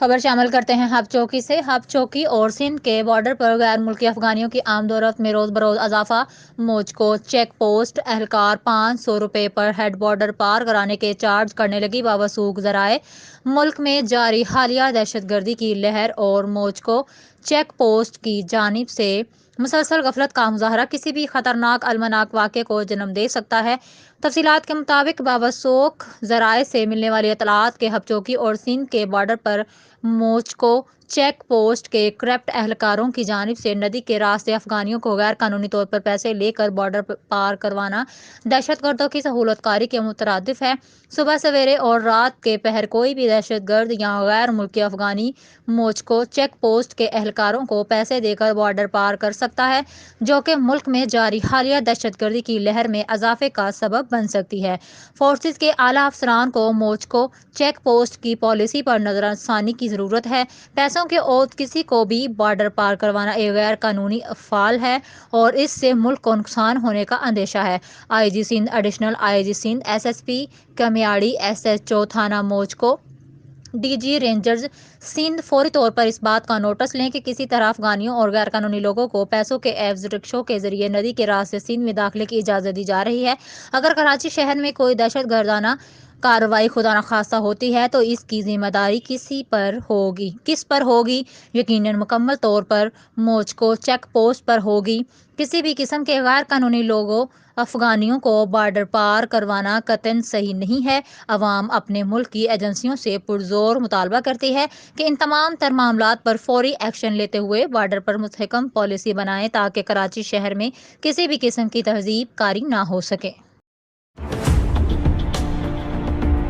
خبر شامل کرتے ہیں ہب چوکی سے۔ ہب چوکی اور سندھ کے بارڈر پر غیر ملکی افغانیوں کی آمد و رفت میں روز بروز اضافہ۔ موجکو چیک پوسٹ اہلکار 500 روپے پر ہیڈ بارڈر پار کرانے کے چارج کرنے لگی بوثوق ذرائع۔ ملک میں جاری حالیہ دہشت گردی کی لہر اور موجکو چیک پوسٹ کی جانب سے مسلسل غفلت کا مظاہرہ کسی بھی خطرناک المناک واقعے کو جنم دے سکتا ہے۔ تفصیلات کے مطابق بوثوق ذرائع سے ملنے والی اطلاعات کے ہب چوکی اور سندھ کے بارڈر پر موجکو چیک پوسٹ کے کرپٹ اہلکاروں کی جانب سے ندی کے راستے افغانیوں کو غیر قانونی طور پر پیسے لے کر بارڈر پار کروانا دہشت گردوں کی سہولت کاری کے مترادف ہے۔ صبح سویرے اور رات کے پہر کوئی بھی دہشت گرد یا غیر ملکی افغانی موجکو چیک پوسٹ کے اہلکاروں کو پیسے دے کر بارڈر پار کر سکتا ہے، جو کہ ملک میں جاری حالیہ دہشت گردی کی لہر میں اضافے کا سبب بن سکتی ہے۔ فورسز کے اعلیٰ افسران کو موجکو چیک پوسٹ کی پالیسی پر نظر ثانی کی ضرورت ہے۔ پیسوں کے عوض کسی کو بھی بارڈر پار کروانا ایک غیر قانونی افعال ہے اور اس سے ملک کو نقصان ہونے کا اندیشہ ہے۔ I G Sindh, additional I G Sindh, S S P Keamari, S H O تھانہ موجکو، ڈی جی رینجرز سندھ فوری طور پر اس بات کا نوٹس لیں کہ کسی طرح افغانیوں اور غیر قانونی لوگوں کو پیسوں کے عوض رکشوں کے ذریعے ندی کے راستے سندھ میں داخلے کی اجازت دی جا رہی ہے۔ اگر کراچی شہر میں کوئی دہشت گردانہ کارروائی خدا نخواستہ ہوتی ہے تو اس کی ذمہ داری کس پر ہوگی؟ یقیناً مکمل طور پر موجکو چیک پوسٹ پر ہوگی۔ کسی بھی قسم کے غیر قانونی لوگوں افغانیوں کو بارڈر پار کروانا قطعاً صحیح نہیں ہے۔ عوام اپنے ملک کی ایجنسیوں سے پرزور مطالبہ کرتی ہے کہ ان تمام تر معاملات پر فوری ایکشن لیتے ہوئے بارڈر پر مستحکم پالیسی بنائیں تاکہ کراچی شہر میں کسی بھی قسم کی تہذیب کاری نہ ہو سکے۔